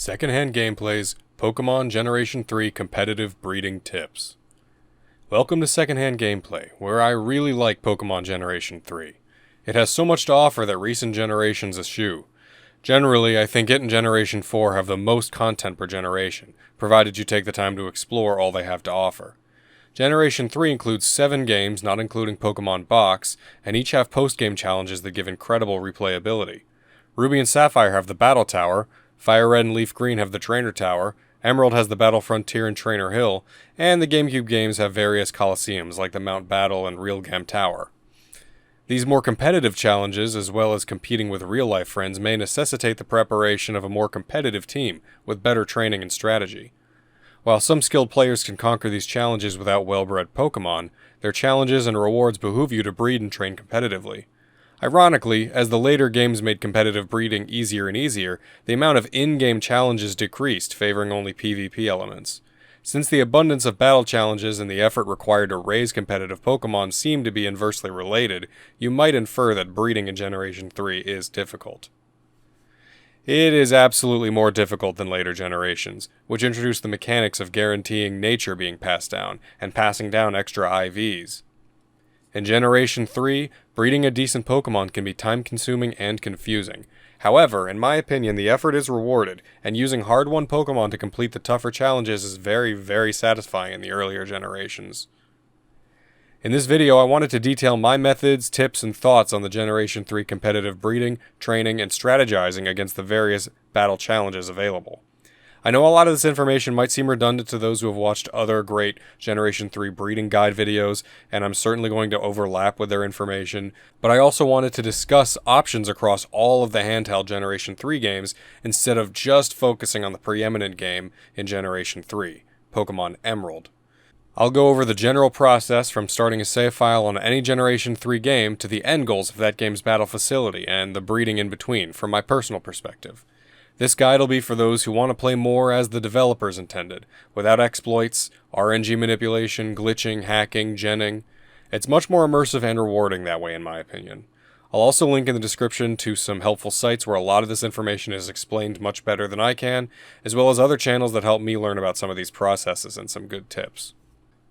Secondhand Gameplay's Pokémon Generation 3 Competitive Breeding Tips. Welcome to Secondhand Gameplay, where I really like Pokémon Generation 3. It has so much to offer that recent generations eschew. Generally, I think it and Generation 4 have the most content per generation, provided you take the time to explore all they have to offer. Generation 3 includes 7 games, not including Pokémon Box, and each have post-game challenges that give incredible replayability. Ruby and Sapphire have the Battle Tower, Fire Red and Leaf Green have the Trainer Tower, Emerald has the Battle Frontier and Trainer Hill, and the GameCube games have various Colosseums like the Mount Battle and Realgam Tower. These more competitive challenges, as well as competing with real-life friends, may necessitate the preparation of a more competitive team with better training and strategy. While some skilled players can conquer these challenges without well-bred Pokémon, their challenges and rewards behoove you to breed and train competitively. Ironically, as the later games made competitive breeding easier and easier, the amount of in-game challenges decreased, favoring only PvP elements. Since the abundance of battle challenges and the effort required to raise competitive Pokémon seem to be inversely related, you might infer that breeding in Generation 3 is difficult. It is absolutely more difficult than later generations, which introduced the mechanics of guaranteeing nature being passed down, and passing down extra IVs. In Generation 3, breeding a decent Pokémon can be time-consuming and confusing. However, in my opinion, the effort is rewarded, and using hard-won Pokémon to complete the tougher challenges is very satisfying in the earlier generations. In this video, I wanted to detail my methods, tips, and thoughts on the Generation 3 competitive breeding, training, and strategizing against the various battle challenges available. I know a lot of this information might seem redundant to those who have watched other great Generation 3 breeding guide videos, and I'm certainly going to overlap with their information, but I also wanted to discuss options across all of the handheld Generation 3 games instead of just focusing on the preeminent game in Generation 3, Pokémon Emerald. I'll go over the general process from starting a save file on any Generation 3 game to the end goals of that game's battle facility and the breeding in between from my personal perspective. This guide will be for those who want to play more as the developers intended, without exploits, RNG manipulation, glitching, hacking, genning. It's much more immersive and rewarding that way in my opinion. I'll also link in the description to some helpful sites where a lot of this information is explained much better than I can, as well as other channels that help me learn about some of these processes and some good tips.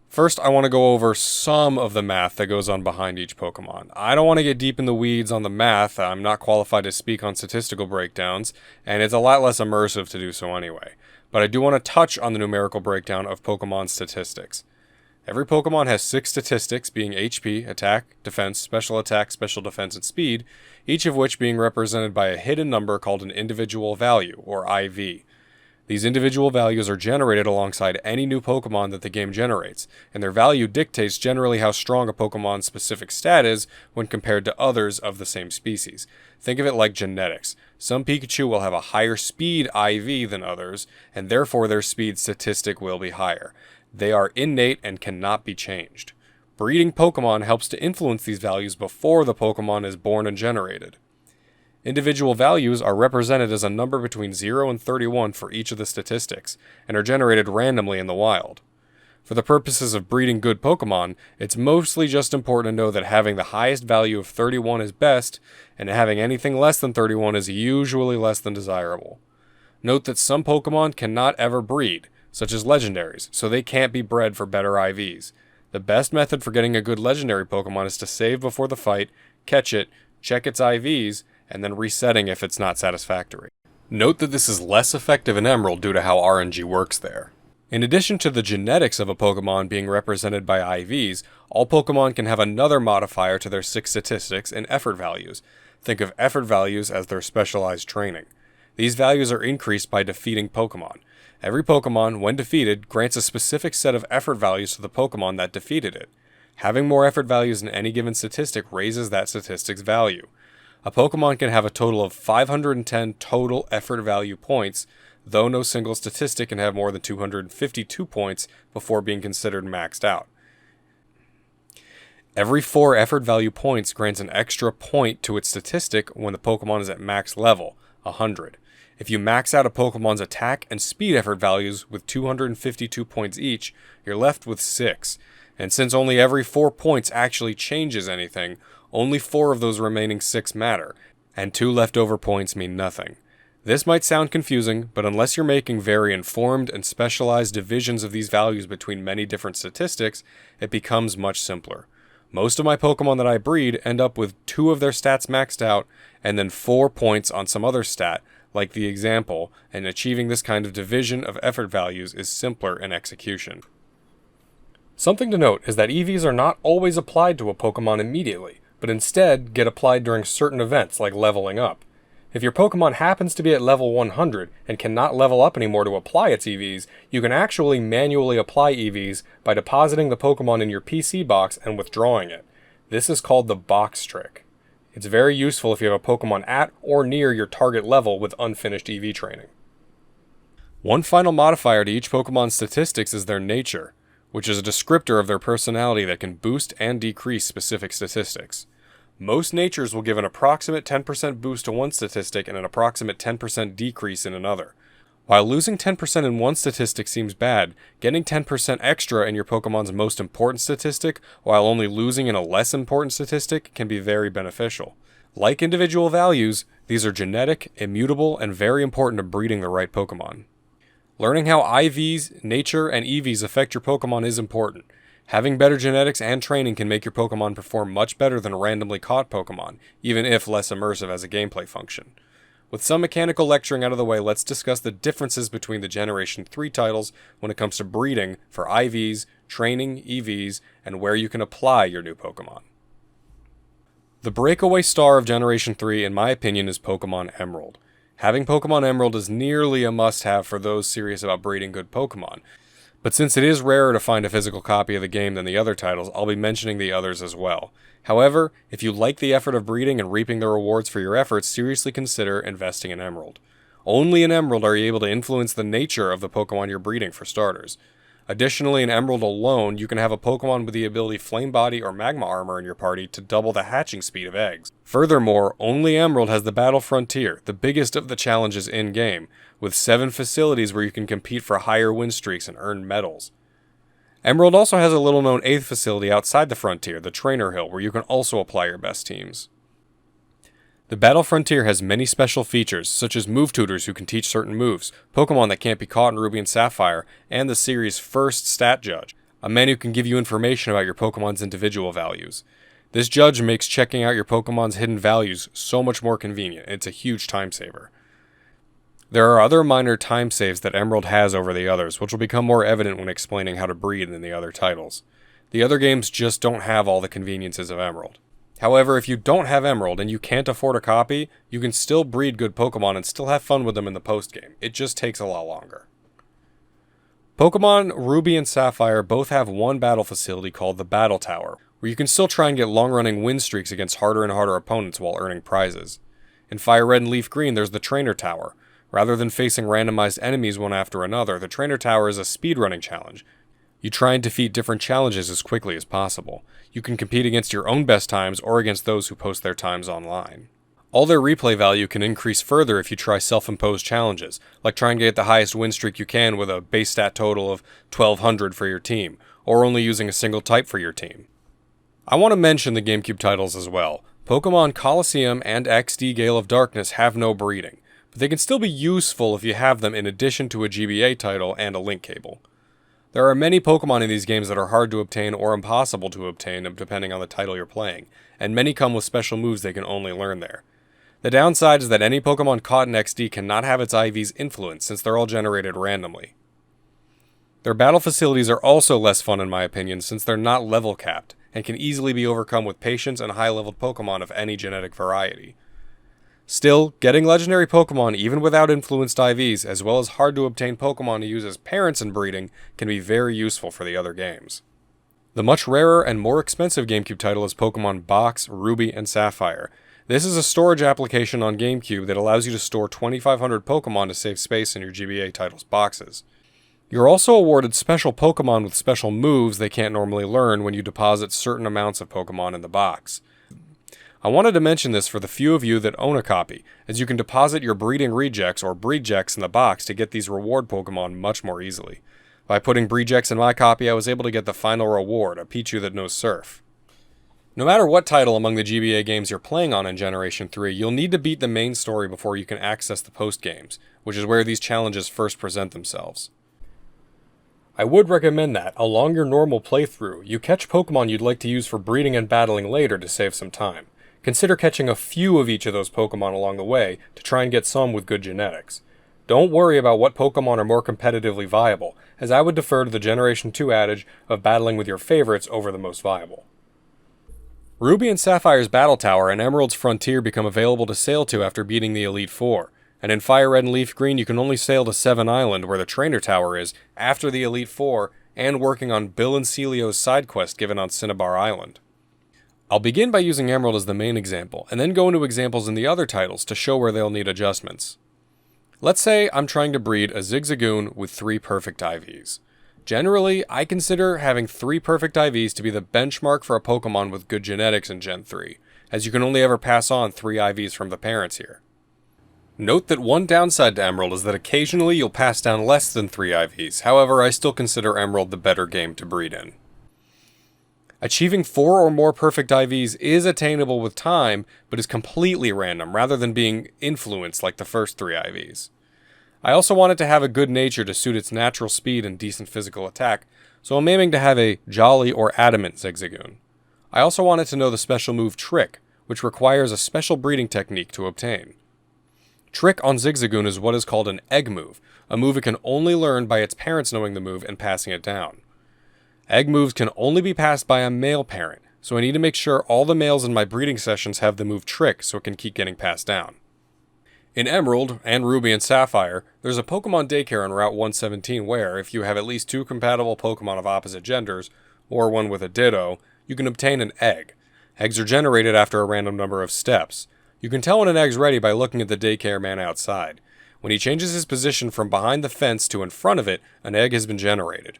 First, I want to go over some of the math that goes on behind each Pokémon. I don't want to get deep in the weeds on the math, I'm not qualified to speak on statistical breakdowns, and it's a lot less immersive to do so anyway. But I do want to touch on the numerical breakdown of Pokémon statistics. Every Pokémon has 6 statistics, being HP, Attack, Defense, Special Attack, Special Defense, and Speed, each of which being represented by a hidden number called an individual value, or IV. These individual values are generated alongside any new Pokémon that the game generates, and their value dictates generally how strong a Pokémon's specific stat is when compared to others of the same species. Think of it like genetics. Some Pikachu will have a higher speed IV than others, and therefore their speed statistic will be higher. They are innate and cannot be changed. Breeding Pokémon helps to influence these values before the Pokémon is born and generated. Individual values are represented as a number between 0 and 31 for each of the statistics, and are generated randomly in the wild. For the purposes of breeding good Pokémon, it's mostly just important to know that having the highest value of 31 is best, and having anything less than 31 is usually less than desirable. Note that some Pokémon cannot ever breed, such as legendaries, so they can't be bred for better IVs. The best method for getting a good legendary Pokémon is to save before the fight, catch it, check its IVs, and then resetting if it's not satisfactory. Note that this is less effective in Emerald due to how RNG works there. In addition to the genetics of a Pokémon being represented by IVs, all Pokémon can have another modifier to their 6 statistics in effort values. Think of effort values as their specialized training. These values are increased by defeating Pokémon. Every Pokémon, when defeated, grants a specific set of effort values to the Pokémon that defeated it. Having more effort values in any given statistic raises that statistic's value. A Pokémon can have a total of 510 total effort value points, though no single statistic can have more than 252 points before being considered maxed out. Every 4 effort value points grants an extra point to its statistic when the Pokémon is at max level, 100. If you max out a Pokémon's attack and speed effort values with 252 points each, you're left with 6. And since only every 4 points actually changes anything, only 4 of those remaining 6 matter, and 2 leftover points mean nothing. This might sound confusing, but unless you're making very informed and specialized divisions of these values between many different statistics, it becomes much simpler. Most of my Pokemon that I breed end up with 2 of their stats maxed out, and then 4 points on some other stat, like the example, and achieving this kind of division of effort values is simpler in execution. Something to note is that EVs are not always applied to a Pokemon immediately, but instead get applied during certain events like leveling up. If your Pokemon happens to be at level 100 and cannot level up anymore to apply its EVs, you can actually manually apply EVs by depositing the Pokemon in your PC box and withdrawing it. This is called the box trick. It's very useful if you have a Pokemon at or near your target level with unfinished EV training. One final modifier to each Pokemon's statistics is their nature, which is a descriptor of their personality that can boost and decrease specific statistics. Most natures will give an approximate 10% boost to one statistic and an approximate 10% decrease in another. While losing 10% in one statistic seems bad, getting 10% extra in your Pokemon's most important statistic while only losing in a less important statistic can be very beneficial. Like individual values, these are genetic, immutable, and very important to breeding the right Pokemon. Learning how IVs, nature, and EVs affect your Pokemon is important. Having better genetics and training can make your Pokemon perform much better than randomly caught Pokemon, even if less immersive as a gameplay function. With some mechanical lecturing out of the way, let's discuss the differences between the Generation 3 titles when it comes to breeding for IVs, training, EVs, and where you can apply your new Pokemon. The breakaway star of Generation 3, in my opinion, is Pokemon Emerald. Having Pokemon Emerald is nearly a must-have for those serious about breeding good Pokemon. But since it is rarer to find a physical copy of the game than the other titles, I'll be mentioning the others as well. However, if you like the effort of breeding and reaping the rewards for your efforts, seriously consider investing in Emerald. Only in Emerald are you able to influence the nature of the Pokemon you're breeding for starters. Additionally, in Emerald alone, you can have a Pokemon with the ability Flame Body or Magma Armor in your party to double the hatching speed of eggs. Furthermore, only Emerald has the Battle Frontier, the biggest of the challenges in-game, with 7 facilities where you can compete for higher win streaks and earn medals. Emerald also has a little-known 8th facility outside the Frontier, the Trainer Hill, where you can also apply your best teams. The Battle Frontier has many special features, such as move tutors who can teach certain moves, Pokemon that can't be caught in Ruby and Sapphire, and the series' first stat judge, a man who can give you information about your Pokemon's individual values. This judge makes checking out your Pokemon's hidden values so much more convenient, and it's a huge time saver. There are other minor time saves that Emerald has over the others, which will become more evident when explaining how to breed in the other titles. The other games just don't have all the conveniences of Emerald. However, if you don't have Emerald and you can't afford a copy, you can still breed good Pokemon and still have fun with them in the postgame. It just takes a lot longer. Pokemon Ruby and Sapphire both have one battle facility called the Battle Tower, where you can still try and get long-running win streaks against harder and harder opponents while earning prizes. In Fire Red and Leaf Green, there's the Trainer Tower. Rather than facing randomized enemies one after another, the Trainer Tower is a speedrunning challenge. You try and defeat different challenges as quickly as possible. You can compete against your own best times or against those who post their times online. All their replay value can increase further if you try self-imposed challenges, like trying to get the highest win streak you can with a base stat total of 1200 for your team, or only using a single type for your team. I want to mention the GameCube titles as well. Pokemon Colosseum and XD Gale of Darkness have no breeding, but they can still be useful if you have them in addition to a GBA title and a link cable. There are many Pokemon in these games that are hard to obtain or impossible to obtain depending on the title you're playing, and many come with special moves they can only learn there. The downside is that any Pokemon caught in XD cannot have its IVs influenced since they're all generated randomly. Their battle facilities are also less fun in my opinion since they're not level capped, and can easily be overcome with patience and high-leveled Pokemon of any genetic variety. Still, getting legendary Pokemon even without influenced IVs, as well as hard to obtain Pokemon to use as parents in breeding, can be very useful for the other games. The much rarer and more expensive GameCube title is Pokemon Box, Ruby, and Sapphire. This is a storage application on GameCube that allows you to store 2,500 Pokemon to save space in your GBA title's boxes. You're also awarded special Pokemon with special moves they can't normally learn when you deposit certain amounts of Pokemon in the box. I wanted to mention this for the few of you that own a copy, as you can deposit your breeding rejects or breedjects in the box to get these reward Pokemon much more easily. By putting breedjects in my copy, I was able to get the final reward, a Pichu that knows Surf. No matter what title among the GBA games you're playing on in Generation 3, you'll need to beat the main story before you can access the post-games, which is where these challenges first present themselves. I would recommend that, along your normal playthrough, you catch Pokemon you'd like to use for breeding and battling later to save some time. Consider catching a few of each of those Pokemon along the way to try and get some with good genetics. Don't worry about what Pokemon are more competitively viable, as I would defer to the Generation 2 adage of battling with your favorites over the most viable. Ruby and Sapphire's Battle Tower and Emerald's Frontier become available to sail to after beating the Elite Four, and in Fire Red and Leaf Green you can only sail to Seven Island, where the Trainer Tower is, after the Elite Four, and working on Bill and Celio's side quest given on Cinnabar Island. I'll begin by using Emerald as the main example, and then go into examples in the other titles to show where they'll need adjustments. Let's say I'm trying to breed a Zigzagoon with 3 perfect IVs. Generally, I consider having 3 perfect IVs to be the benchmark for a Pokemon with good genetics in Gen 3, as you can only ever pass on 3 IVs from the parents here. Note that one downside to Emerald is that occasionally you'll pass down less than 3 IVs, however I still consider Emerald the better game to breed in. Achieving 4 or more perfect IVs is attainable with time, but is completely random rather than being influenced like the first 3 IVs. I also want it to have a good nature to suit its natural speed and decent physical attack, so I'm aiming to have a Jolly or Adamant Zigzagoon. I also want it to know the special move Trick, which requires a special breeding technique to obtain. Trick on Zigzagoon is what is called an egg move, a move it can only learn by its parents knowing the move and passing it down. Egg moves can only be passed by a male parent, so I need to make sure all the males in my breeding sessions have the move Trick so it can keep getting passed down. In Emerald, and Ruby and Sapphire, there's a Pokemon daycare on Route 117 where, if you have at least 2 compatible Pokemon of opposite genders, or one with a Ditto, you can obtain an egg. Eggs are generated after a random number of steps. You can tell when an egg's ready by looking at the daycare man outside. When he changes his position from behind the fence to in front of it, an egg has been generated.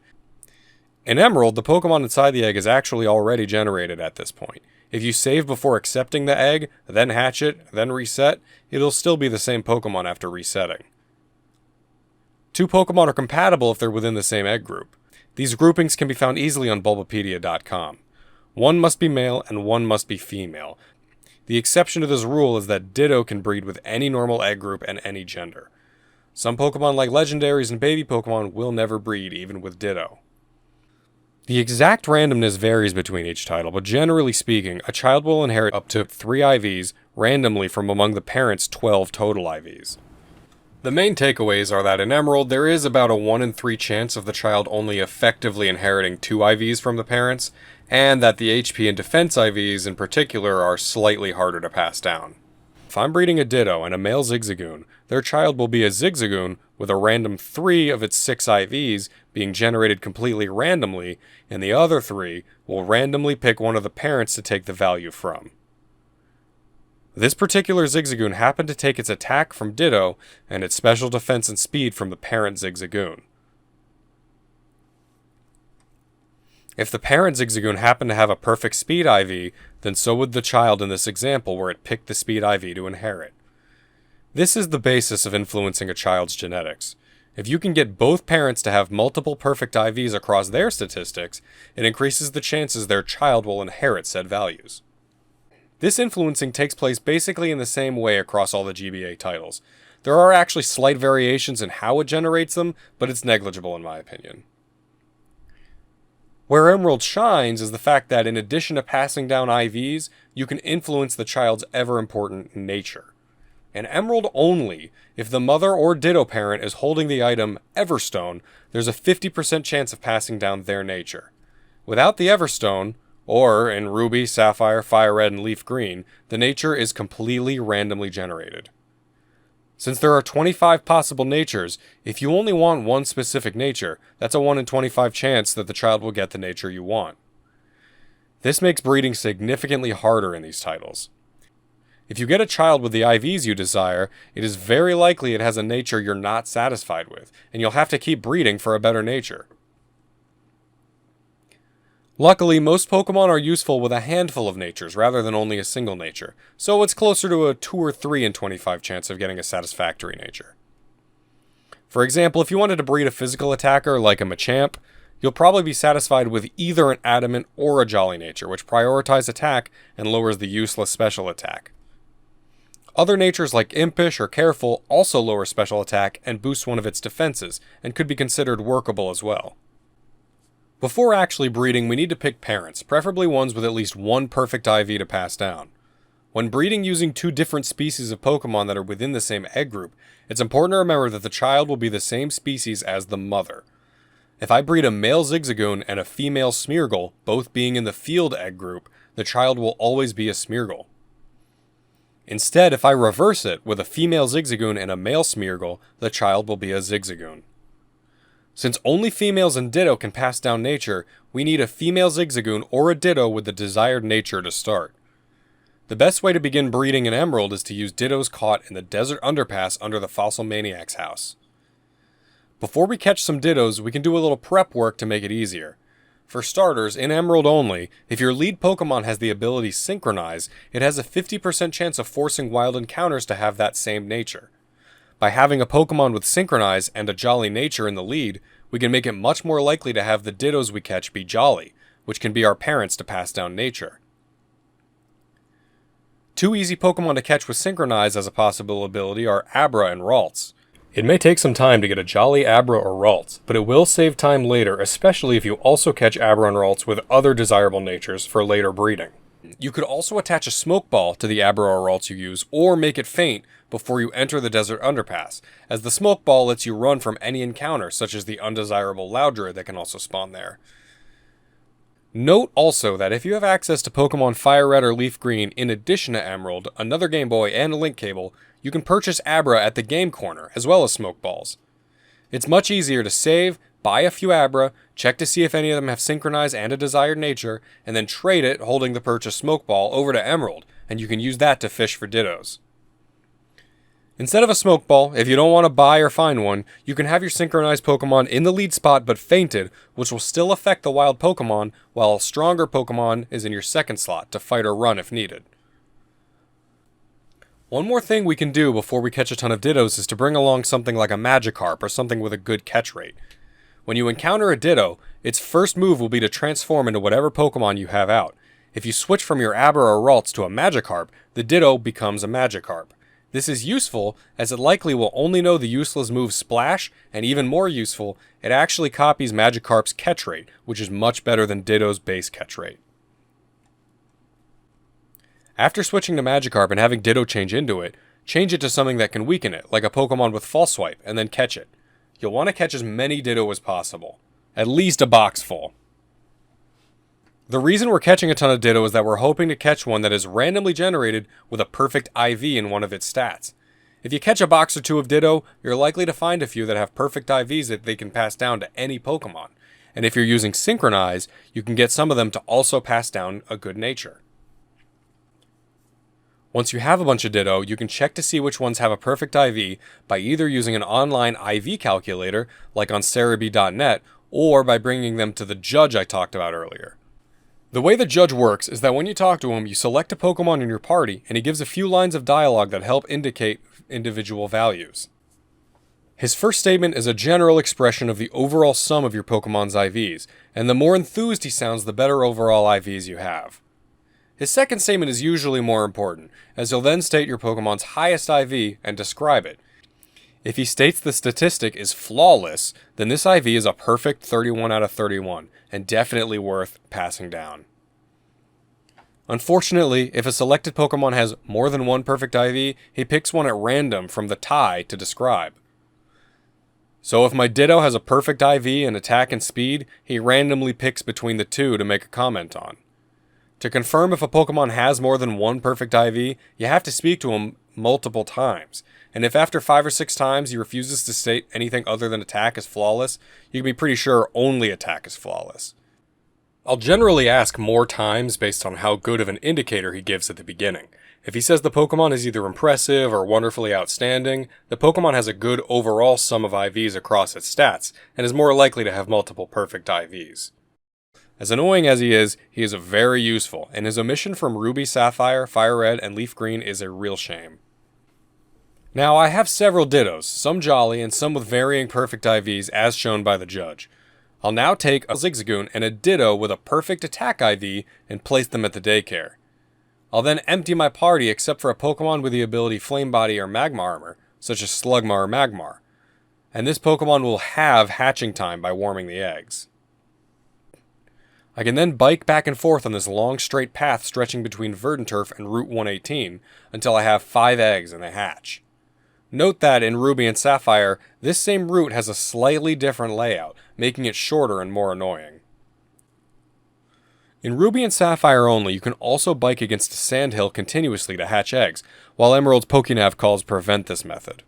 In Emerald, the Pokemon inside the egg is actually already generated at this point. If you save before accepting the egg, then hatch it, then reset, it'll still be the same Pokemon after resetting. 2 Pokemon are compatible if they're within the same egg group. These groupings can be found easily on Bulbapedia.com. One must be male and one must be female. The exception to this rule is that Ditto can breed with any normal egg group and any gender. Some Pokemon like legendaries and baby Pokemon will never breed even with Ditto. The exact randomness varies between each title, but generally speaking, a child will inherit up to 3 IVs randomly from among the parents' 12 total IVs. The main takeaways are that in Emerald, there is about a 1 in 3 chance of the child only effectively inheriting 2 IVs from the parents, and that the HP and defense IVs in particular are slightly harder to pass down. If I'm breeding a Ditto and a male Zigzagoon, their child will be a Zigzagoon with a random 3 of its 6 IVs being generated completely randomly, and the other 3 will randomly pick one of the parents to take the value from. This particular Zigzagoon happened to take its attack from Ditto and its special defense and speed from the parent Zigzagoon. If the parent Zigzagoon happened to have a perfect speed IV, then so would the child in this example where it picked the speed IV to inherit. This is the basis of influencing a child's genetics. If you can get both parents to have multiple perfect IVs across their statistics, it increases the chances their child will inherit said values. This influencing takes place basically in the same way across all the GBA titles. There are actually slight variations in how it generates them, but it's negligible in my opinion. Where Emerald shines is the fact that in addition to passing down IVs, you can influence the child's ever-important nature. In Emerald only, if the mother or Ditto parent is holding the item Everstone, there's a 50% chance of passing down their nature. Without the Everstone, or in Ruby, Sapphire, Fire Red, and Leaf Green, the nature is completely randomly generated. Since there are 25 possible natures, if you only want one specific nature, that's a 1 in 25 chance that the child will get the nature you want. This makes breeding significantly harder in these titles. If you get a child with the IVs you desire, it is very likely it has a nature you're not satisfied with, and you'll have to keep breeding for a better nature. Luckily, most Pokemon are useful with a handful of natures rather than only a single nature, so it's closer to a 2 or 3 in 25 chance of getting a satisfactory nature. For example, if you wanted to breed a physical attacker like a Machamp, You'll probably be satisfied with either an adamant or a jolly nature, which prioritize attack and lowers the useless special attack. Other natures like impish or careful also lower special attack and boost one of its defenses, and could be considered workable as well. Before actually breeding, we need to pick parents, preferably ones with at least one perfect IV to pass down. When breeding using two different species of Pokemon that are within the same egg group, it's important to remember that the child will be the same species as the mother. If I breed a male Zigzagoon and a female Smeargle, both being in the field egg group, the child will always be a Smeargle. Instead, if I reverse it with a female Zigzagoon and a male Smeargle, the child will be a Zigzagoon. Since only females and Ditto can pass down nature, we need a female Zigzagoon or a Ditto with the desired nature to start. The best way to begin breeding in Emerald is to use Dittos caught in the desert underpass under the Fossil Maniac's house. Before we catch some Dittos, we can do a little prep work to make it easier. For starters, in Emerald only, if your lead Pokemon has the ability Synchronize, it has a 50% chance of forcing wild encounters to have that same nature. By having a Pokemon with Synchronize and a Jolly nature in the lead, we can make it much more likely to have the Dittos we catch be Jolly, which can be our parents to pass down nature. Two easy Pokemon to catch with Synchronize as a possible ability are Abra and Ralts. It may take some time to get a Jolly Abra or Ralts, but it will save time later, especially if you also catch Abra and Ralts with other desirable natures for later breeding. You could also attach a Smoke Ball to the Abra or Ralts you use, or make it faint before you enter the desert underpass, as the Smoke Ball lets you run from any encounter, such as the undesirable Loudred that can also spawn there. Note also that if you have access to Pokemon Fire Red or Leaf Green in addition to Emerald, another Game Boy, and a link cable, you can purchase Abra at the Game Corner, as well as Smoke Balls. It's much easier to save, buy a few Abra, check to see if any of them have Synchronized and a desired nature, and then trade it holding the purchased Smoke Ball over to Emerald, and you can use that to fish for Dittos. Instead of a Smoke Ball, if you don't want to buy or find one, you can have your Synchronized Pokemon in the lead spot but fainted, which will still affect the wild Pokemon, while a stronger Pokemon is in your second slot to fight or run if needed. One more thing we can do before we catch a ton of Dittos is to bring along something like a Magikarp or something with a good catch rate. When you encounter a Ditto, its first move will be to transform into whatever Pokemon you have out. If you switch from your Abra or Ralts to a Magikarp, the Ditto becomes a Magikarp. This is useful, as it likely will only know the useless move Splash, and even more useful, it actually copies Magikarp's catch rate, which is much better than Ditto's base catch rate. After switching to Magikarp and having Ditto change into it, change it to something that can weaken it, like a Pokemon with False Swipe, and then catch it. You'll want to catch as many Ditto as possible. At least a box full. The reason we're catching a ton of Ditto is that we're hoping to catch one that is randomly generated with a perfect IV in one of its stats. If you catch a box or two of Ditto, you're likely to find a few that have perfect IVs that they can pass down to any Pokemon. And if you're using Synchronize, you can get some of them to also pass down a good nature. Once you have a bunch of Ditto, you can check to see which ones have a perfect IV by either using an online IV calculator, like on Serebii.net, or by bringing them to the judge I talked about earlier. The way the judge works is that when you talk to him, you select a Pokemon in your party, and he gives a few lines of dialogue that help indicate individual values. His first statement is a general expression of the overall sum of your Pokemon's IVs, and the more enthused he sounds, the better overall IVs you have. His second statement is usually more important, as he'll then state your Pokemon's highest IV and describe it. If he states the statistic is flawless, then this IV is a perfect 31 out of 31, and definitely worth passing down. Unfortunately, if a selected Pokemon has more than one perfect IV, he picks one at random from the tie to describe. So if my Ditto has a perfect IV in attack and speed, he randomly picks between the two to make a comment on. To confirm if a Pokemon has more than one perfect IV, you have to speak to him multiple times. And if after 5 or 6 times he refuses to state anything other than attack is flawless, you can be pretty sure only attack is flawless. I'll generally ask more times based on how good of an indicator he gives at the beginning. If he says the Pokemon is either impressive or wonderfully outstanding, the Pokemon has a good overall sum of IVs across its stats, and is more likely to have multiple perfect IVs. As annoying as he is very useful, and his omission from Ruby, Sapphire, Fire Red, and Leaf Green is a real shame. Now, I have several Dittos, some jolly and some with varying perfect IVs as shown by the judge. I'll now take a Zigzagoon and a Ditto with a perfect attack IV and place them at the daycare. I'll then empty my party except for a Pokemon with the ability Flame Body or Magma Armor, such as Slugma or Magmar. And this Pokemon will have hatching time by warming the eggs. I can then bike back and forth on this long straight path stretching between Verdanturf and Route 118 until I have 5 eggs and they hatch. Note that in Ruby and Sapphire, this same route has a slightly different layout, making it shorter and more annoying. In Ruby and Sapphire only, you can also bike against a sandhill continuously to hatch eggs, while Emerald's Pokénav calls prevent this method.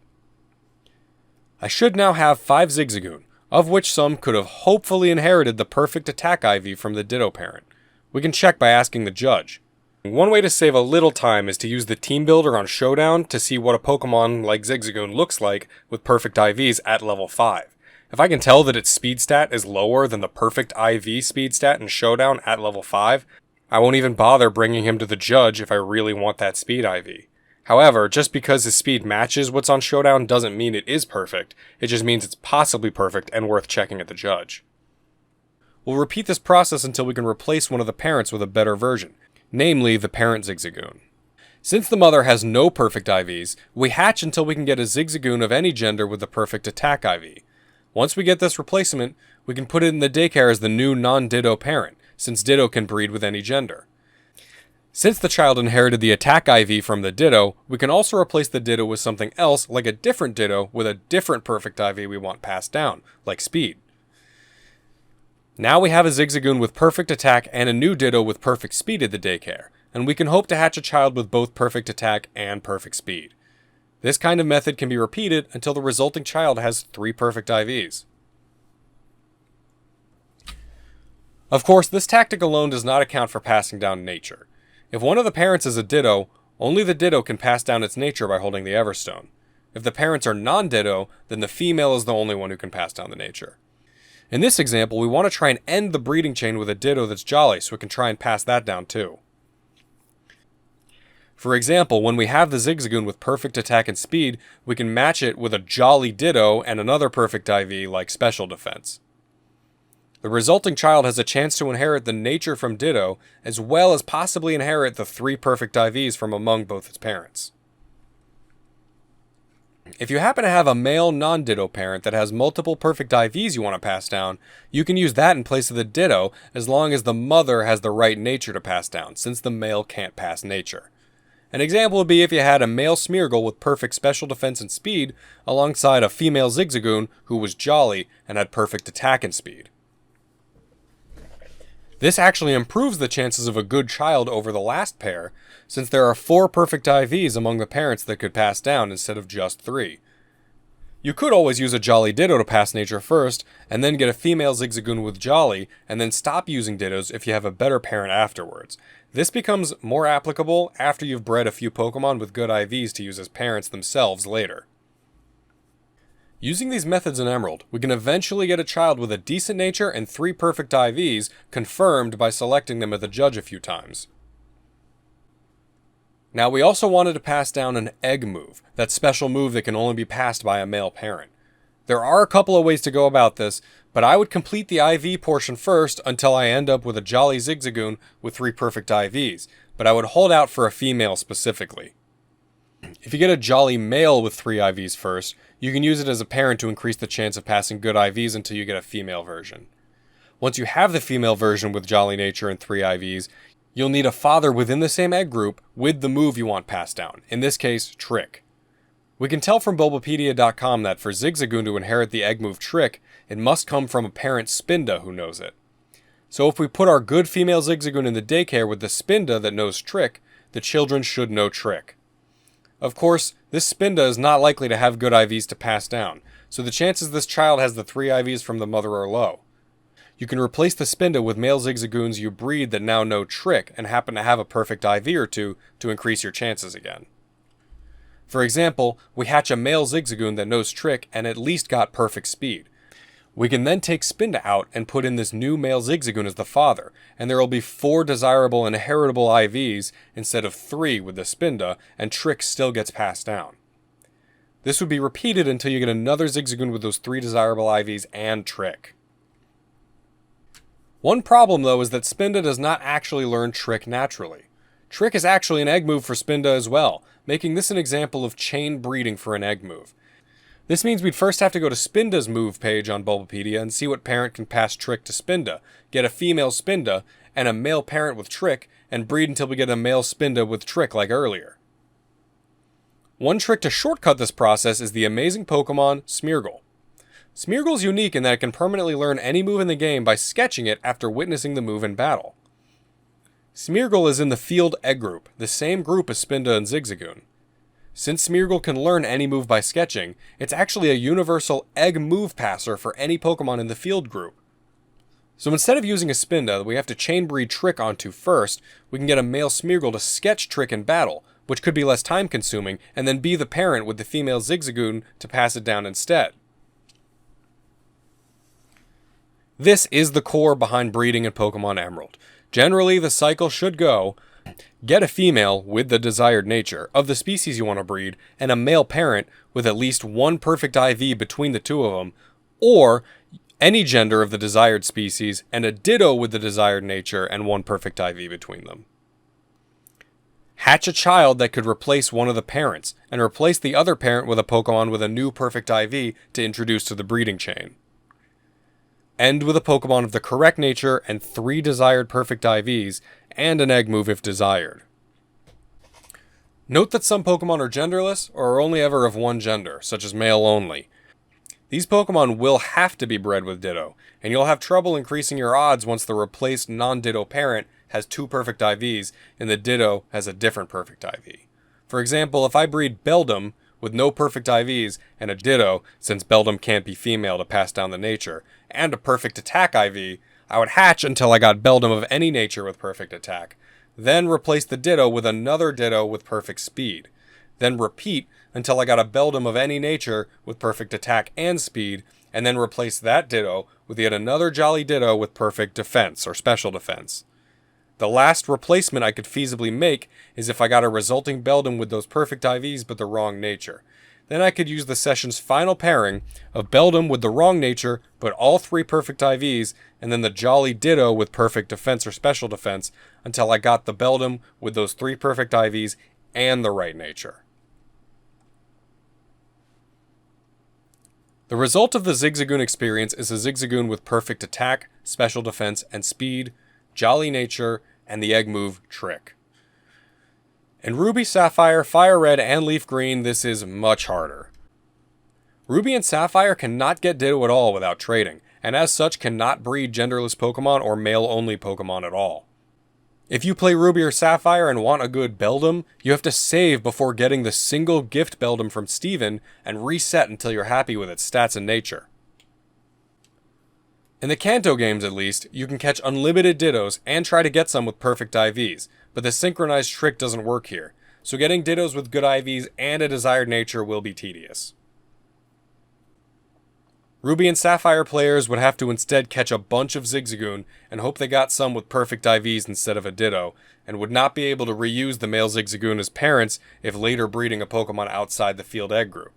I should now have 5 Zigzagoon, of which some could have hopefully inherited the perfect attack IV from the Ditto parent. We can check by asking the judge. One way to save a little time is to use the team builder on Showdown to see what a Pokemon like Zigzagoon looks like with perfect IVs at level 5. If I can tell that its speed stat is lower than the perfect IV speed stat in Showdown at level 5, I won't even bother bringing him to the judge if I really want that speed IV. However, just because his speed matches what's on Showdown doesn't mean it is perfect, it just means it's possibly perfect and worth checking at the judge. We'll repeat this process until we can replace one of the parents with a better version, namely the parent Zigzagoon. Since the mother has no perfect IVs, we hatch until we can get a Zigzagoon of any gender with the perfect attack IV. Once we get this replacement, we can put it in the daycare as the new non-Ditto parent, since Ditto can breed with any gender. Since the child inherited the attack IV from the Ditto, we can also replace the Ditto with something else, like a different Ditto with a different perfect IV we want passed down, like speed. Now we have a Zigzagoon with perfect attack and a new Ditto with perfect speed at the daycare, and we can hope to hatch a child with both perfect attack and perfect speed. This kind of method can be repeated until the resulting child has 3 perfect IVs. Of course, this tactic alone does not account for passing down nature. If one of the parents is a Ditto, only the Ditto can pass down its nature by holding the Everstone. If the parents are non-Ditto, then the female is the only one who can pass down the nature. In this example, we want to try and end the breeding chain with a Ditto that's jolly so we can try and pass that down too. For example, when we have the Zigzagoon with perfect attack and speed, we can match it with a jolly Ditto and another perfect IV like special defense. The resulting child has a chance to inherit the nature from Ditto, as well as possibly inherit the 3 perfect IVs from among both its parents. If you happen to have a male non-Ditto parent that has multiple perfect IVs you want to pass down, you can use that in place of the Ditto as long as the mother has the right nature to pass down, since the male can't pass nature. An example would be if you had a male Smeargle with perfect special defense and speed, alongside a female Zigzagoon who was jolly and had perfect attack and speed. This actually improves the chances of a good child over the last pair, since there are 4 perfect IVs among the parents that could pass down instead of just 3. You could always use a jolly Ditto to pass nature first, and then get a female Zigzagoon with jolly, and then stop using Dittos if you have a better parent afterwards. This becomes more applicable after you've bred a few Pokemon with good IVs to use as parents themselves later. Using these methods in Emerald, we can eventually get a child with a decent nature and 3 perfect IVs confirmed by selecting them at the judge a few times. Now we also wanted to pass down an egg move, that special move that can only be passed by a male parent. There are a couple of ways to go about this, but I would complete the IV portion first until I end up with a jolly Zigzagoon with 3 perfect IVs, but I would hold out for a female specifically. If you get a jolly male with 3 IVs first, you can use it as a parent to increase the chance of passing good IVs until you get a female version. Once you have the female version with jolly nature and 3 IVs, you'll need a father within the same egg group with the move you want passed down, in this case, Trick. We can tell from Bulbapedia.com that for Zigzagoon to inherit the egg move Trick, it must come from a parent Spinda who knows it. So if we put our good female Zigzagoon in the daycare with the Spinda that knows Trick, the children should know Trick. Of course, this Spinda is not likely to have good IVs to pass down, so the chances this child has the 3 IVs from the mother are low. You can replace the Spinda with male Zigzagoons you breed that now know Trick and happen to have a perfect IV or 2 to increase your chances again. For example, we hatch a male Zigzagoon that knows Trick and at least got perfect speed. We can then take Spinda out and put in this new male Zigzagoon as the father, and there will be 4 desirable and heritable IVs instead of 3 with the Spinda, and Trick still gets passed down. This would be repeated until you get another Zigzagoon with those 3 desirable IVs and Trick. One problem though is that Spinda does not actually learn Trick naturally. Trick is actually an egg move for Spinda as well, making this an example of chain breeding for an egg move. This means we'd first have to go to Spinda's move page on Bulbapedia and see what parent can pass Trick to Spinda, get a female Spinda and a male parent with Trick, and breed until we get a male Spinda with Trick like earlier. One trick to shortcut this process is the amazing Pokemon Smeargle. Smeargle is unique in that it can permanently learn any move in the game by sketching it after witnessing the move in battle. Smeargle is in the Field Egg group, the same group as Spinda and Zigzagoon. Since Smeargle can learn any move by sketching, it's actually a universal egg move passer for any Pokemon in the Field group. So instead of using a Spinda that we have to chain breed Trick onto first, we can get a male Smeargle to sketch Trick in battle, which could be less time consuming, and then be the parent with the female Zigzagoon to pass it down instead. This is the core behind breeding in Pokemon Emerald. Generally, the cycle should go: get a female with the desired nature of the species you want to breed, and a male parent with at least one perfect IV between the two of them, or any gender of the desired species, and a ditto with the desired nature and one perfect IV between them. Hatch a child that could replace one of the parents, and replace the other parent with a Pokemon with a new perfect IV to introduce to the breeding chain. End with a Pokemon of the correct nature and 3 desired perfect IVs, and an egg move if desired. Note that some Pokemon are genderless, or are only ever of one gender, such as male only. These Pokemon will have to be bred with Ditto, and you'll have trouble increasing your odds once the replaced non-Ditto parent has 2 perfect IVs, and the Ditto has a different perfect IV. For example, if I breed Beldum with no perfect IVs and a Ditto, since Beldum can't be female to pass down the nature, and a perfect attack IV, I would hatch until I got Beldum of any nature with perfect attack, then replace the Ditto with another Ditto with perfect speed, then repeat until I got a Beldum of any nature with perfect attack and speed, and then replace that Ditto with yet another Jolly Ditto with perfect defense or special defense. The last replacement I could feasibly make is if I got a resulting Beldum with those perfect IVs but the wrong nature. Then I could use the session's final pairing of Beldum with the wrong nature but all 3 perfect IVs, and then the Jolly Ditto with perfect defense or special defense until I got the Beldum with those 3 perfect IVs and the right nature. The result of the Zigzagoon experience is a Zigzagoon with perfect attack, special defense, and speed, Jolly nature, and the egg move Trick. In Ruby, Sapphire, Fire Red, and Leaf Green, this is much harder. Ruby and Sapphire cannot get Ditto at all without trading, and as such cannot breed genderless Pokemon or male-only Pokemon at all. If you play Ruby or Sapphire and want a good Beldum, you have to save before getting the single gift Beldum from Steven and reset until you're happy with its stats and nature. In the Kanto games at least, you can catch unlimited Dittos and try to get some with perfect IVs, but the synchronized trick doesn't work here, so getting Dittos with good IVs and a desired nature will be tedious. Ruby and Sapphire players would have to instead catch a bunch of Zigzagoon and hope they got some with perfect IVs instead of a Ditto, and would not be able to reuse the male Zigzagoon as parents if later breeding a Pokemon outside the Field Egg group.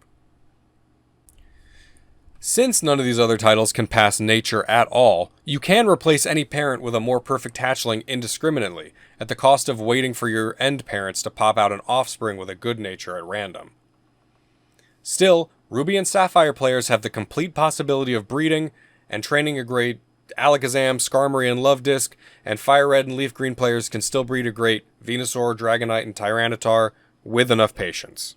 Since none of these other titles can pass nature at all, you can replace any parent with a more perfect hatchling indiscriminately, at the cost of waiting for your end parents to pop out an offspring with a good nature at random. Still, Ruby and Sapphire players have the complete possibility of breeding and training a great Alakazam, Skarmory, and Lovedisk, and Fire Red and Leaf Green players can still breed a great Venusaur, Dragonite, and Tyranitar with enough patience.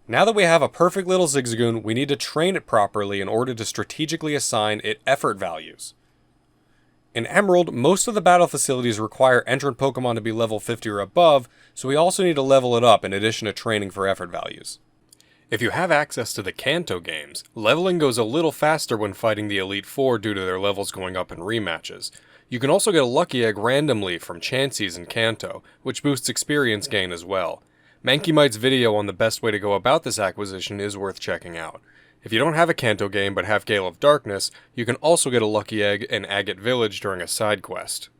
Now that we have a perfect little Zigzagoon, we need to train it properly in order to strategically assign it effort values. In Emerald, most of the battle facilities require entrant Pokemon to be level 50 or above, so we also need to level it up in addition to training for effort values. If you have access to the Kanto games, leveling goes a little faster when fighting the Elite Four due to their levels going up in rematches. You can also get a Lucky Egg randomly from Chanseys in Kanto, which boosts experience gain as well. Mankey video on the best way to go about this acquisition is worth checking out. If you don't have a Kanto game but have Gale of Darkness, you can also get a Lucky Egg in Agate Village during a side quest.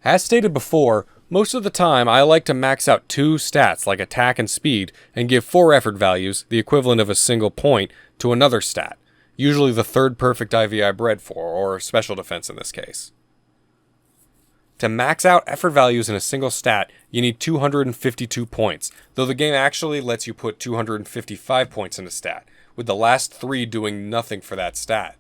As stated before, most of the time I like to max out 2 stats like attack and speed and give 4 effort values, the equivalent of a single point, to another stat. usually the third perfect IV I bred for, or special defense in this case. To max out effort values in a single stat, you need 252 points, though the game actually lets you put 255 points in a stat, with the last 3 doing nothing for that stat.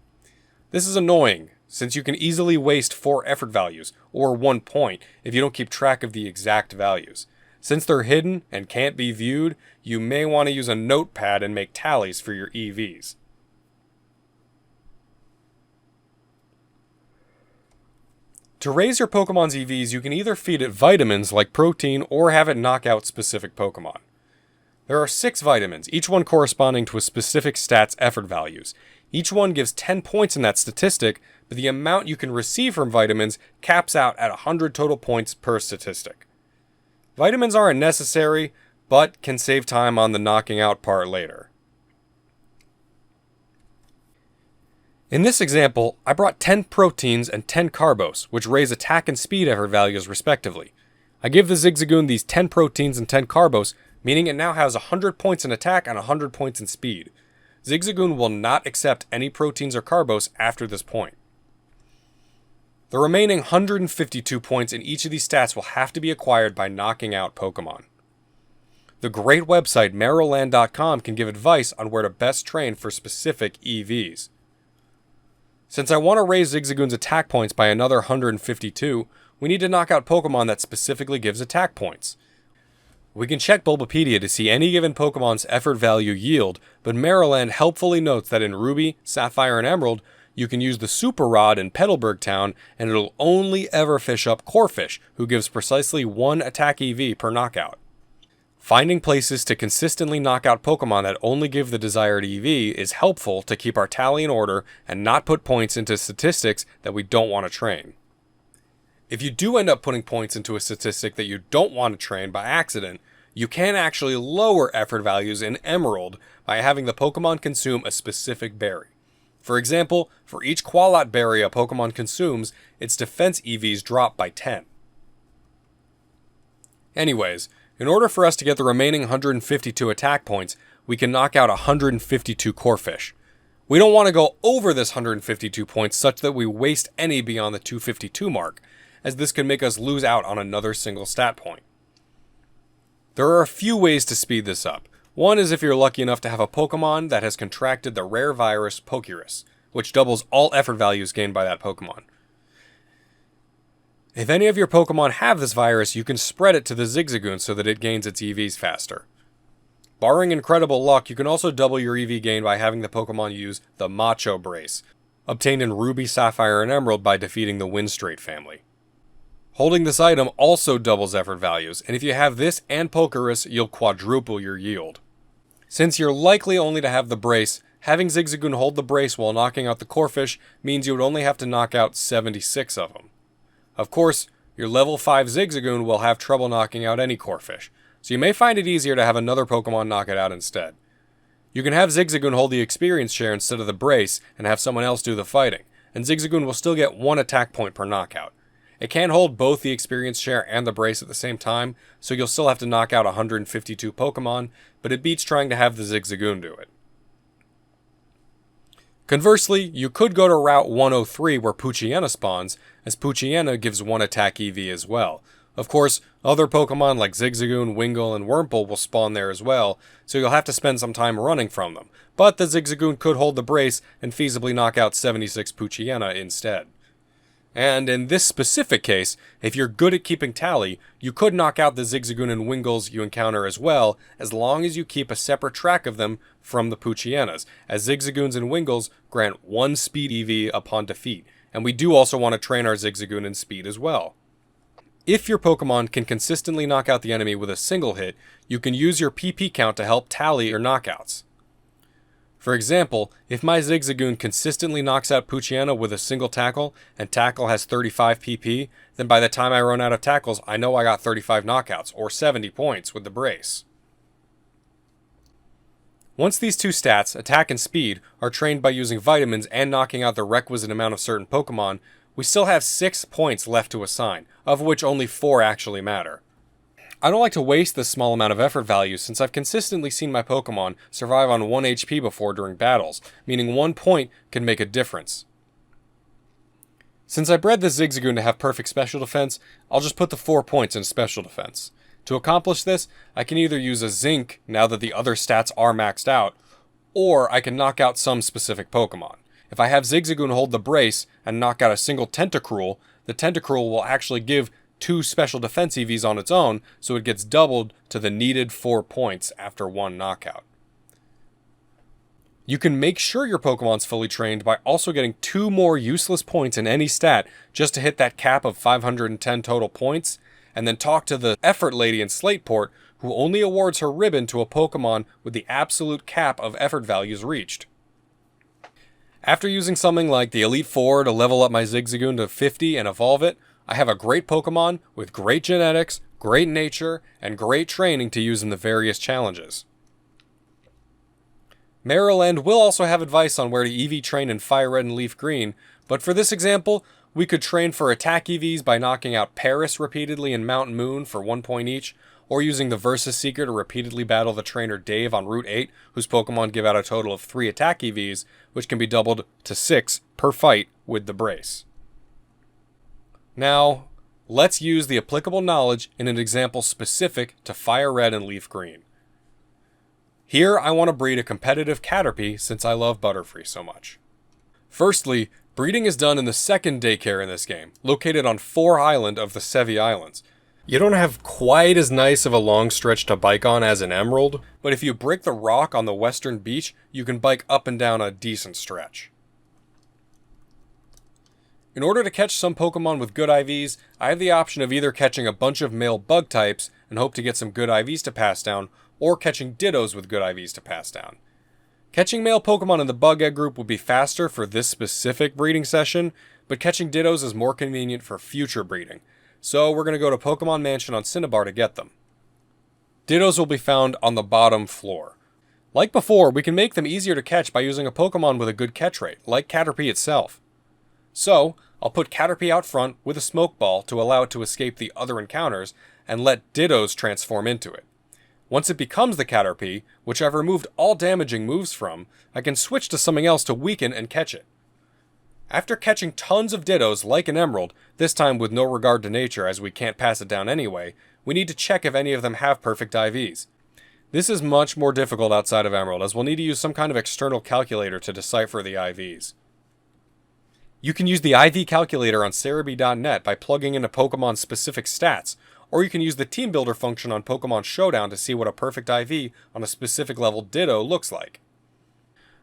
This is annoying, since you can easily waste 4 effort values, or 1 point, if you don't keep track of the exact values. Since they're hidden and can't be viewed, you may want to use a notepad and make tallies for your EVs. To raise your Pokemon's EVs, you can either feed it vitamins like protein or have it knock out specific Pokemon. There are 6 vitamins, each one corresponding to a specific stat's effort values. Each one gives 10 points in that statistic, but the amount you can receive from vitamins caps out at 100 total points per statistic. Vitamins aren't necessary, but can save time on the knocking out part later. In this example, I brought 10 proteins and 10 carbos, which raise attack and speed effort values respectively. I give the Zigzagoon these 10 proteins and 10 carbos, meaning it now has 100 points in attack and 100 points in speed. Zigzagoon will not accept any proteins or carbos after this point. The remaining 152 points in each of these stats will have to be acquired by knocking out Pokemon. The great website Maryland.com can give advice on where to best train for specific EVs. Since I want to raise Zigzagoon's attack points by another 152, we need to knock out Pokemon that specifically gives attack points. We can check Bulbapedia to see any given Pokemon's effort value yield, but Maryland helpfully notes that in Ruby, Sapphire, and Emerald, you can use the Super Rod in Petalburg Town, and it'll only ever fish up Corphish, who gives precisely 1 attack EV per knockout. Finding places to consistently knock out Pokemon that only give the desired EV is helpful to keep our tally in order and not put points into statistics that we don't want to train. If you do end up putting points into a statistic that you don't want to train by accident, you can actually lower effort values in Emerald by having the Pokemon consume a specific berry. For example, for each Qualot berry a Pokemon consumes, its defense EVs drop by 10. Anyways, in order for us to get the remaining 152 attack points, we can knock out 152 Corphish. We don't want to go over this 152 points such that we waste any beyond the 252 mark, as this can make us lose out on another single stat point. There are a few ways to speed this up. One is if you're lucky enough to have a Pokemon that has contracted the rare virus Pokerus, which doubles all effort values gained by that Pokemon. If any of your Pokemon have this virus, you can spread it to the Zigzagoon so that it gains its EVs faster. Barring incredible luck, you can also double your EV gain by having the Pokemon use the Macho Brace, obtained in Ruby, Sapphire, and Emerald by defeating the Windstrait family. Holding this item also doubles effort values, and if you have this and Pokerus, you'll quadruple your yield. Since you're likely only to have the brace, having Zigzagoon hold the brace while knocking out the Corphish means you would only have to knock out 76 of them. Of course, your level 5 Zigzagoon will have trouble knocking out any Corphish, so you may find it easier to have another Pokemon knock it out instead. You can have Zigzagoon hold the experience share instead of the brace and have someone else do the fighting, and Zigzagoon will still get 1 attack point per knockout. It can hold both the experience share and the brace at the same time, so you'll still have to knock out 152 Pokemon, but it beats trying to have the Zigzagoon do it. Conversely, you could go to Route 103 where Poochyena spawns, as Poochyena gives 1 attack EV as well. Of course, other Pokemon like Zigzagoon, Wingull, and Wurmple will spawn there as well, so you'll have to spend some time running from them. But the Zigzagoon could hold the brace and feasibly knock out 76 Poochyena instead. And in this specific case, if you're good at keeping tally, you could knock out the Zigzagoon and Wingulls you encounter as well, as long as you keep a separate track of them from the Poochyenas, as Zigzagoons and Wingulls grant 1 speed EV upon defeat, and we do also want to train our Zigzagoon in speed as well. If your Pokemon can consistently knock out the enemy with a single hit, you can use your PP count to help tally your knockouts. For example, if my Zigzagoon consistently knocks out Poochyena with a single tackle, and tackle has 35 PP, then by the time I run out of tackles, I know I got 35 knockouts, or 70 points with the brace. Once these 2 stats, attack and speed, are trained by using vitamins and knocking out the requisite amount of certain Pokemon, we still have 6 points left to assign, of which only 4 actually matter. I don't like to waste this small amount of effort value since I've consistently seen my Pokemon survive on 1 HP before during battles, meaning 1 point can make a difference. Since I bred this Zigzagoon to have perfect special defense, I'll just put the 4 points in special defense. To accomplish this, I can either use a Zinc now that the other stats are maxed out, or I can knock out some specific Pokemon. If I have Zigzagoon hold the brace and knock out a single Tentacruel, the Tentacruel will actually give 2 special defense EVs on its own, so it gets doubled to the needed 4 points after 1 knockout. You can make sure your Pokemon's fully trained by also getting 2 more useless points in any stat just to hit that cap of 510 total points, and then talk to the Effort Lady in Slateport, who only awards her ribbon to a Pokemon with the absolute cap of effort values reached. After using something like the Elite Four to level up my Zigzagoon to 50 and evolve it, I have a great Pokemon with great genetics, great nature, and great training to use in the various challenges. Maryland will also have advice on where to EV train in Fire Red and Leaf Green, but for this example, we could train for attack EVs by knocking out Paris repeatedly in Mountain Moon for 1 point each, or using the Versus Seeker to repeatedly battle the trainer Dave on Route 8, whose Pokemon give out a total of 3 attack EVs, which can be doubled to 6 per fight with the brace. Now, let's use the applicable knowledge in an example specific to Fire Red and Leaf Green. Here, I want to breed a competitive Caterpie since I love Butterfree so much. Firstly, breeding is done in the second daycare in this game, located on 4 Island of the Sevi Islands. You don't have quite as nice of a long stretch to bike on as in Emerald, but if you break the rock on the western beach, you can bike up and down a decent stretch. In order to catch some Pokemon with good IVs, I have the option of either catching a bunch of male bug types and hope to get some good IVs to pass down, or catching Dittos with good IVs to pass down. Catching male Pokemon in the bug egg group would be faster for this specific breeding session, but catching Dittos is more convenient for future breeding, so we're going to go to Pokemon Mansion on Cinnabar to get them. Dittos will be found on the bottom floor. Like before, we can make them easier to catch by using a Pokemon with a good catch rate, like Caterpie itself. So, I'll put Caterpie out front with a Smoke Ball to allow it to escape the other encounters, and let Dittos transform into it. Once it becomes the Caterpie, which I've removed all damaging moves from, I can switch to something else to weaken and catch it. After catching tons of Dittos like an Emerald, this time with no regard to nature as we can't pass it down anyway, we need to check if any of them have perfect IVs. This is much more difficult outside of Emerald, as we'll need to use some kind of external calculator to decipher the IVs. You can use the IV calculator on Serebii.net by plugging in a Pokemon's specific stats, or you can use the Team Builder function on Pokemon Showdown to see what a perfect IV on a specific level Ditto looks like.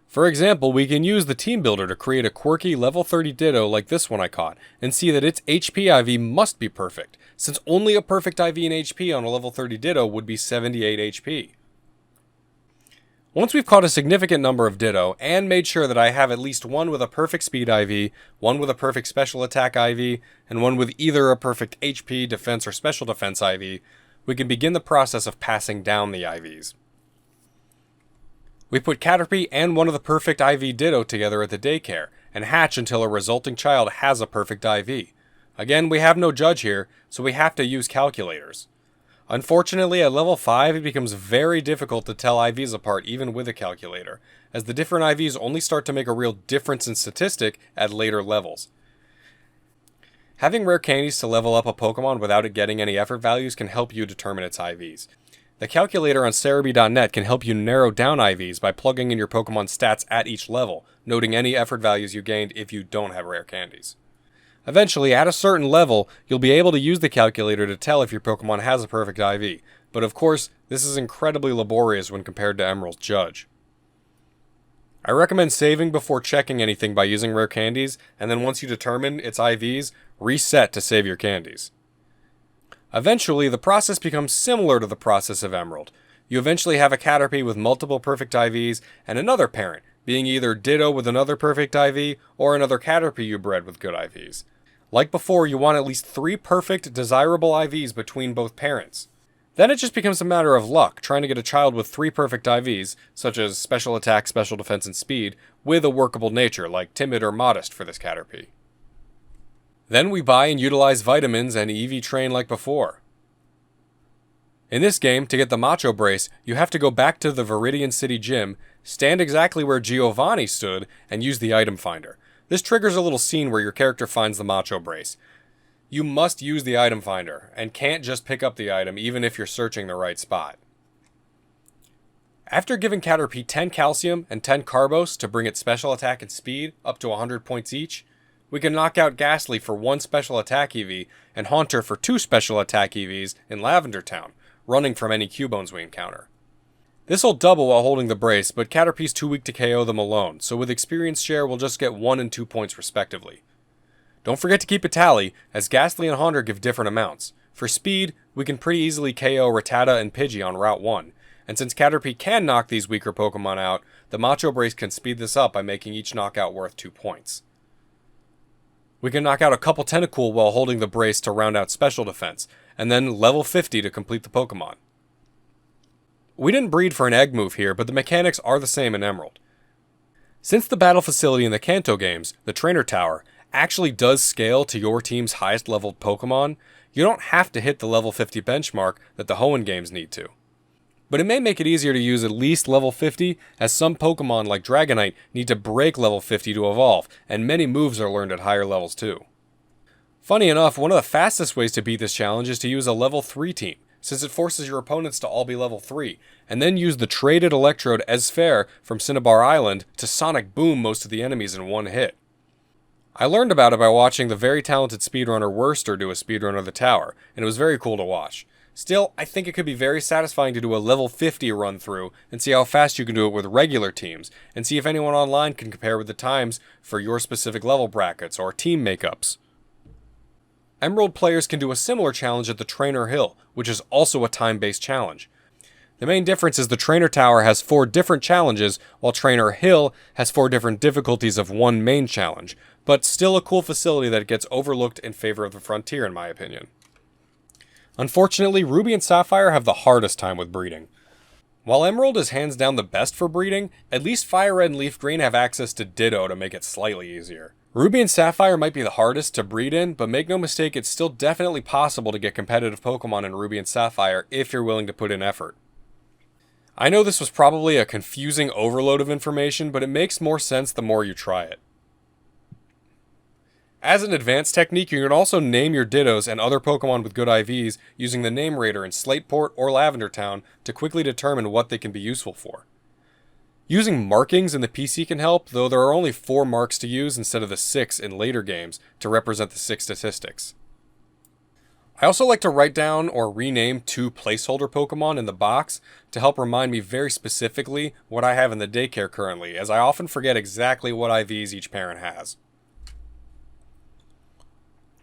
For example, we can use the Team Builder to create a quirky level 30 Ditto like this one I caught, and see that its HP IV must be perfect, since only a perfect IV in HP on a level 30 Ditto would be 78 HP. Once we've caught a significant number of Ditto, and made sure that I have at least one with a perfect Speed IV, one with a perfect Special Attack IV, and one with either a perfect HP, Defense, or Special Defense IV, we can begin the process of passing down the IVs. We put Caterpie and one of the perfect IV Ditto together at the daycare, and hatch until a resulting child has a perfect IV. Again, we have no judge here, so we have to use calculators. Unfortunately, at level 5, it becomes very difficult to tell IVs apart even with a calculator, as the different IVs only start to make a real difference in statistic at later levels. Having rare candies to level up a Pokemon without it getting any effort values can help you determine its IVs. The calculator on Serebii.net can help you narrow down IVs by plugging in your Pokemon stats at each level, noting any effort values you gained if you don't have rare candies. Eventually, at a certain level, you'll be able to use the calculator to tell if your Pokemon has a perfect IV, but of course, this is incredibly laborious when compared to Emerald's Judge. I recommend saving before checking anything by using rare candies, and then once you determine its IVs, reset to save your candies. Eventually, the process becomes similar to the process of Emerald. You eventually have a Caterpie with multiple perfect IVs, and another parent, being either Ditto with another perfect IV, or another Caterpie you bred with good IVs. Like before, you want at least 3 perfect, desirable IVs between both parents. Then it just becomes a matter of luck, trying to get a child with 3 perfect IVs, such as Special Attack, Special Defense, and Speed, with a workable nature, like Timid or Modest for this Caterpie. Then we buy and utilize vitamins and EV train like before. In this game, to get the Macho Brace, you have to go back to the Viridian City Gym, stand exactly where Giovanni stood, and use the item finder. This triggers a little scene where your character finds the Macho Brace. You must use the item finder, and can't just pick up the item even if you're searching the right spot. After giving Caterpie 10 calcium and 10 carbos to bring its special attack and speed up to 100 points each, we can knock out Ghastly for 1 special attack EV and Haunter for 2 special attack EVs in Lavender Town, running from any Cubones we encounter. This'll double while holding the brace, but Caterpie's too weak to KO them alone, so with experience share we'll just get 1 and 2 points respectively. Don't forget to keep a tally, as Ghastly and Haunter give different amounts. For speed, we can pretty easily KO Rattata and Pidgey on Route 1, and since Caterpie can knock these weaker Pokemon out, the Macho Brace can speed this up by making each knockout worth 2 points. We can knock out a couple Tentacool while holding the brace to round out special defense, and then level 50 to complete the Pokemon. We didn't breed for an egg move here, but the mechanics are the same in Emerald. Since the battle facility in the Kanto games, the Trainer Tower, actually does scale to your team's highest leveled Pokemon, you don't have to hit the level 50 benchmark that the Hoenn games need to. But it may make it easier to use at least level 50, as some Pokemon like Dragonite need to break level 50 to evolve, and many moves are learned at higher levels too. Funny enough, one of the fastest ways to beat this challenge is to use a level 3 team, since it forces your opponents to all be level 3, and then use the traded Electrode Esfere from Cinnabar Island to Sonic Boom most of the enemies in one hit. I learned about it by watching the very talented speedrunner Worster do a speedrun of the tower, and it was very cool to watch. Still, I think it could be very satisfying to do a level 50 run through and see how fast you can do it with regular teams, and see if anyone online can compare with the times for your specific level brackets or team makeups. Emerald players can do a similar challenge at the Trainer Hill, which is also a time-based challenge. The main difference is the Trainer Tower has 4 different challenges, while Trainer Hill has 4 different difficulties of one main challenge, but still a cool facility that gets overlooked in favor of the Frontier in my opinion. Unfortunately, Ruby and Sapphire have the hardest time with breeding. While Emerald is hands down the best for breeding, at least Fire Red and Leaf Green have access to Ditto to make it slightly easier. Ruby and Sapphire might be the hardest to breed in, but make no mistake, it's still definitely possible to get competitive Pokemon in Ruby and Sapphire if you're willing to put in effort. I know this was probably a confusing overload of information, but it makes more sense the more you try it. As an advanced technique, you can also name your Dittos and other Pokemon with good IVs using the Name Rater in Slateport or Lavender Town to quickly determine what they can be useful for. Using markings in the PC can help, though there are only 4 marks to use instead of the 6 in later games to represent the 6 statistics. I also like to write down or rename 2 placeholder Pokemon in the box to help remind me very specifically what I have in the daycare currently, as I often forget exactly what IVs each parent has.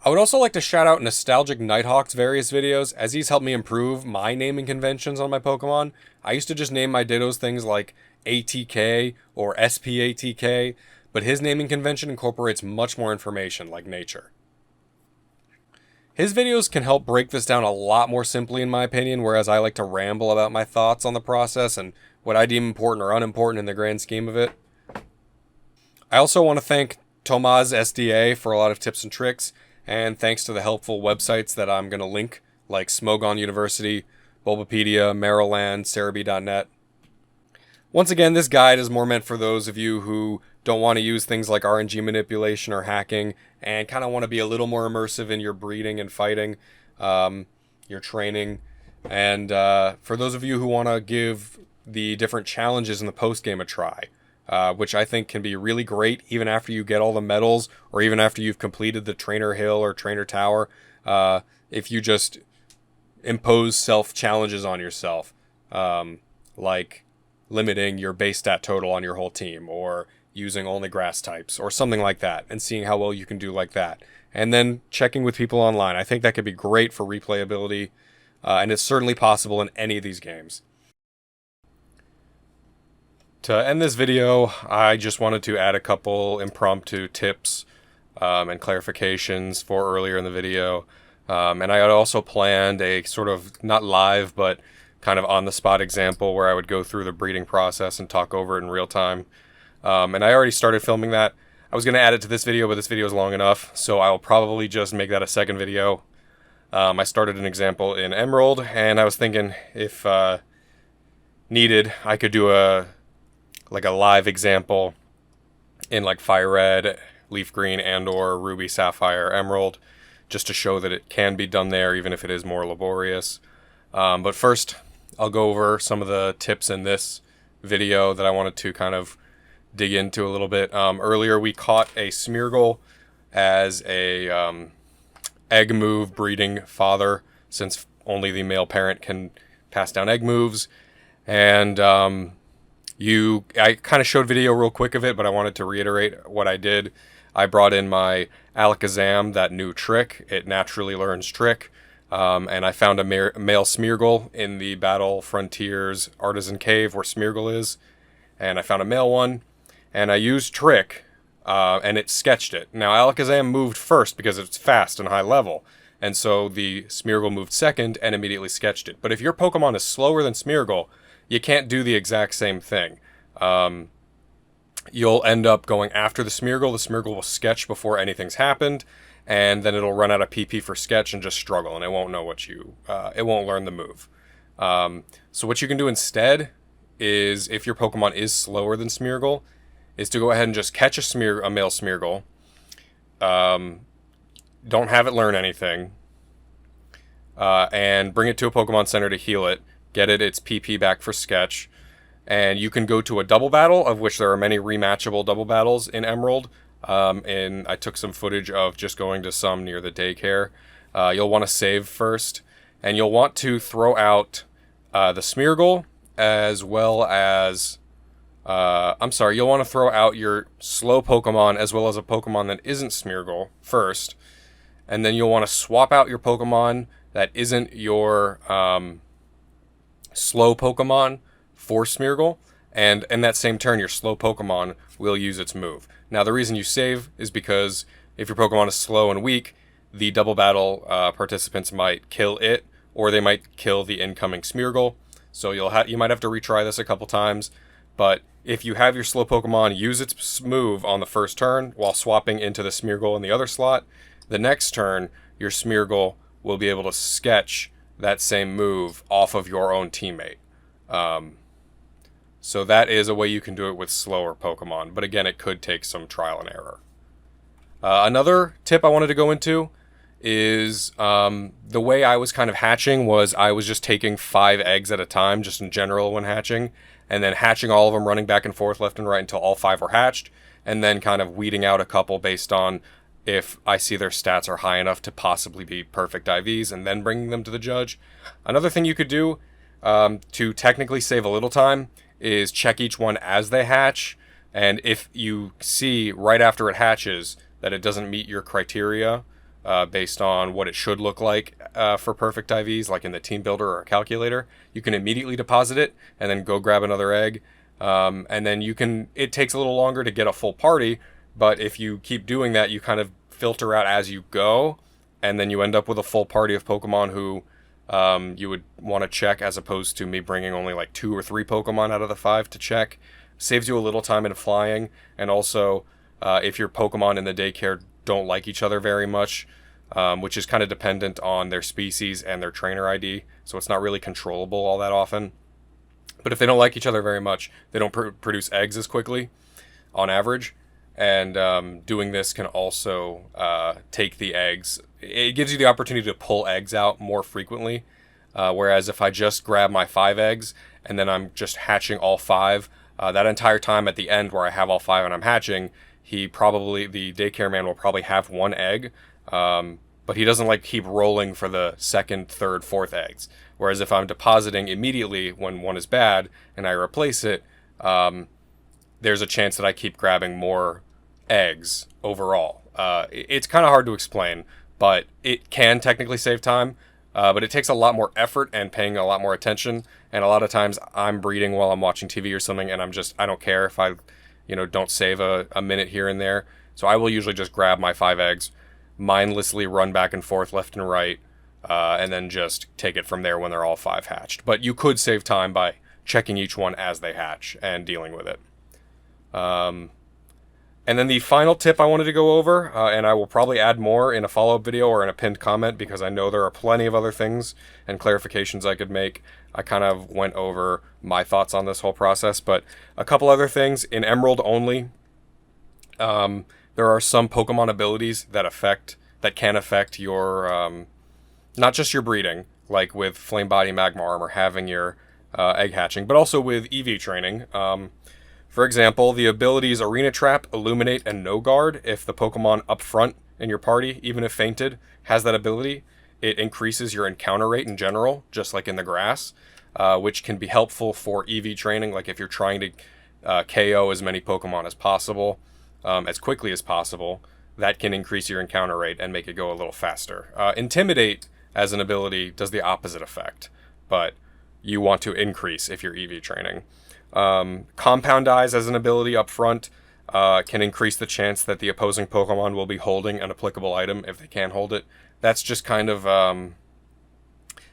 I would also like to shout out Nostalgic Nighthawk's various videos, as he's helped me improve my naming conventions on my Pokemon. I used to just name my Dittos things like ATK or SPATK, but his naming convention incorporates much more information, like nature. His videos can help break this down a lot more simply in my opinion, whereas I like to ramble about my thoughts on the process and what I deem important or unimportant in the grand scheme of it. I also want to thank Tomaz SDA for a lot of tips and tricks, and thanks to the helpful websites that I'm going to link, like Smogon University, Bulbapedia, Maryland, Serebii.net. Once again, this guide is more meant for those of you who don't want to use things like RNG manipulation or hacking, and kind of want to be a little more immersive in your breeding and fighting, your training, and for those of you who want to give the different challenges in the postgame a try. Which I think can be really great even after you get all the medals, or even after you've completed the Trainer Hill or Trainer Tower, if you just impose self-challenges on yourself, like limiting your base stat total on your whole team, or using only grass types, or something like that, and seeing how well you can do like that. And then checking with people online. I think that could be great for replayability, and it's certainly possible in any of these games. To end this video, I just wanted to add a couple impromptu tips and clarifications for earlier in the video. And I had also planned a sort of, not live, but kind of on-the-spot example where I would go through the breeding process and talk over it in real time. And I already started filming that. I was going to add it to this video, but this video is long enough, so I'll probably just make that a second video. I started an example in Emerald, and I was thinking if needed, I could do a live example in like Fire Red, Leaf Green, and or Ruby, Sapphire, Emerald, just to show that it can be done there, even if it is more laborious. But first, I'll go over some of the tips in this video that I wanted to kind of dig into a little bit. Earlier, we caught a Smeargle as a egg move breeding father, since only the male parent can pass down egg moves. And I kind of showed video real quick of it, but I wanted to reiterate what I did. I brought in my Alakazam, that new trick. It naturally learns trick. And I found a male Smeargle in the Battle Frontiers Artisan Cave where Smeargle is. And I found a male one. And I used trick, and it sketched it. Now, Alakazam moved first because it's fast and high level. And so the Smeargle moved second and immediately sketched it. But if your Pokemon is slower than Smeargle, you can't do the exact same thing. You'll end up going after the Smeargle. The Smeargle will sketch before anything's happened, and then it'll run out of PP for sketch and just struggle, and it won't know what it won't learn the move. So what you can do instead is, if your Pokemon is slower than Smeargle, is to go ahead and just catch a male Smeargle. Don't have it learn anything, and bring it to a Pokemon Center to heal it. Get it its PP back for sketch. And you can go to a double battle, of which there are many rematchable double battles in Emerald. And I took some footage of just going to some near the daycare. You'll want to save first, and you'll want to throw out the Smeargle, as well as you'll want to throw out your slow Pokemon as well as a Pokemon that isn't Smeargle first, and then you'll want to swap out your Pokemon that isn't your slow Pokemon for Smeargle, and in that same turn, your slow Pokemon will use its move. Now, the reason you save is because if your Pokemon is slow and weak, the double battle participants might kill it, or they might kill the incoming Smeargle. So you might have to retry this a couple times. But if you have your slow Pokemon use its move on the first turn while swapping into the Smeargle in the other slot, the next turn your Smeargle will be able to sketch that same move off of your own teammate. So that is a way you can do it with slower Pokemon, but again, it could take some trial and error. Another tip I wanted to go into is the way I was kind of hatching was I was just taking 5 eggs at a time, just in general when hatching, and then hatching all of them, running back and forth left and right until all 5 were hatched, and then kind of weeding out a couple based on if I see their stats are high enough to possibly be perfect IVs, and then bringing them to the judge. Another thing you could do to technically save a little time is check each one as they hatch, and if you see right after it hatches that it doesn't meet your criteria based on what it should look like for perfect IVs, like in the team builder or calculator, you can immediately deposit it and then go grab another egg, and then it takes a little longer to get a full party, but if you keep doing that, you kind of filter out as you go, and then you end up with a full party of Pokemon who you would want to check, as opposed to me bringing only like 2 or 3 Pokemon out of the 5 to check. Saves you a little time in flying, and also if your Pokemon in the daycare don't like each other very much, which is kind of dependent on their species and their trainer ID, so it's not really controllable all that often. But if they don't like each other very much, they don't produce eggs as quickly on average, and doing this can also take the eggs. It gives you the opportunity to pull eggs out more frequently, whereas if I just grab my 5 eggs and then I'm just hatching all 5, that entire time at the end where I have all 5 and I'm hatching, the daycare man will probably have 1 egg, but he doesn't like keep rolling for the 2nd, 3rd, 4th eggs. Whereas if I'm depositing immediately when one is bad and I replace it, there's a chance that I keep grabbing more eggs overall. It's kind of hard to explain, but it can technically save time, but it takes a lot more effort and paying a lot more attention, and a lot of times I'm breeding while I'm watching TV or something, and I don't care if I don't save a minute here and there. So I will usually just grab my 5 eggs, mindlessly run back and forth left and right, and then just take it from there when they're all 5 hatched. But you could save time by checking each one as they hatch and dealing with it. And then the final tip I wanted to go over, and I will probably add more in a follow-up video or in a pinned comment because I know there are plenty of other things and clarifications I could make. I kind of went over my thoughts on this whole process, but a couple other things. In Emerald only, there are some Pokemon abilities that can affect your, not just your breeding, like with Flame Body Magma Armor having your egg hatching, but also with EV training. For example, the abilities Arena Trap, Illuminate, and No Guard, if the Pokemon up front in your party, even if fainted, has that ability, it increases your encounter rate in general, just like in the grass, which can be helpful for EV training, like if you're trying to KO as many Pokemon as possible, as quickly as possible, that can increase your encounter rate and make it go a little faster. Intimidate, as an ability, does the opposite effect, but you want to increase if you're EV training. Compound Eyes as an ability up front can increase the chance that the opposing Pokemon will be holding an applicable item if they can't hold it. That's just kind of,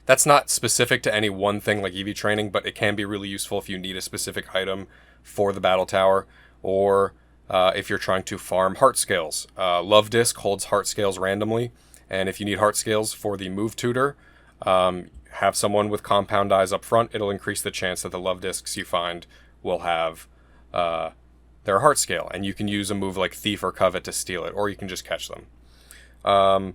that's not specific to any one thing like EV training, but it can be really useful if you need a specific item for the Battle Tower, or if you're trying to farm Heart Scales. Love Disc holds Heart Scales randomly, and if you need Heart Scales for the Move Tutor, have someone with Compound Eyes up front, it'll increase the chance that the Love Discs you find will have their Heart Scale, and you can use a move like Thief or Covet to steal it, or you can just catch them.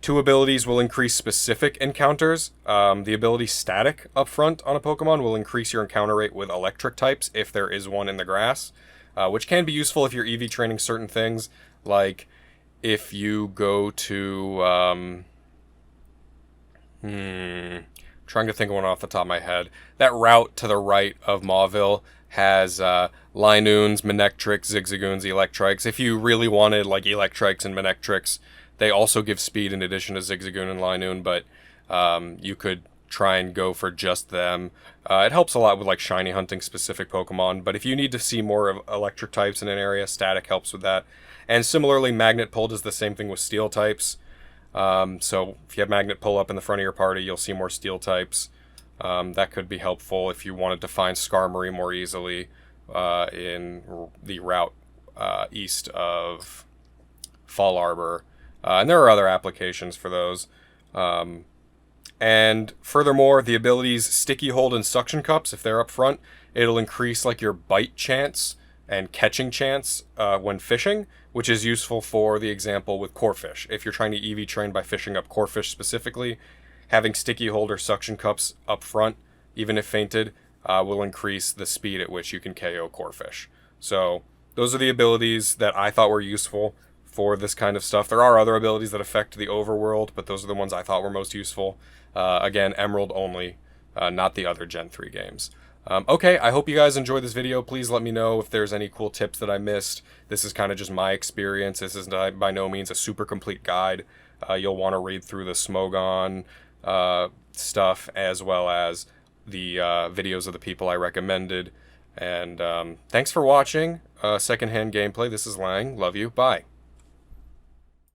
Two abilities will increase specific encounters. The ability Static up front on a Pokemon will increase your encounter rate with electric types if there is one in the grass, which can be useful if you're EV training certain things, like if you go to... trying to think of one off the top of my head. That route to the right of Mauville has Linoons, Manectrics, Zigzagoons, Electrikes. If you really wanted like Electrikes and Manectrics, they also give speed in addition to Zigzagoon and Linoon, but you could try and go for just them. It helps a lot with like shiny hunting specific Pokemon, but if you need to see more of electric types in an area, Static helps with that. And similarly, Magnet Pull does the same thing with steel types. So if you have Magnet Pull up in the front of your party, you'll see more steel types. That could be helpful if you wanted to find Skarmory more easily in the route east of Fall Arbor. And there are other applications for those. And furthermore, the abilities Sticky Hold and Suction Cups, if they're up front, it'll increase like your bite chance and catching chance when fishing, which is useful for the example with Corphish. If you're trying to EV train by fishing up Corphish specifically, having Sticky Hold or Suction Cups up front, even if fainted, will increase the speed at which you can KO Corphish. So those are the abilities that I thought were useful for this kind of stuff. There are other abilities that affect the overworld, but those are the ones I thought were most useful. Again, Emerald only, not the other Gen 3 games. Okay, I hope you guys enjoyed this video. Please let me know if there's any cool tips that I missed. This is kind of just my experience. This is by no means a super complete guide. You'll want to read through the Smogon stuff as well as the videos of the people I recommended. And thanks for watching Secondhand Gameplay. This is Lang. Love you. Bye.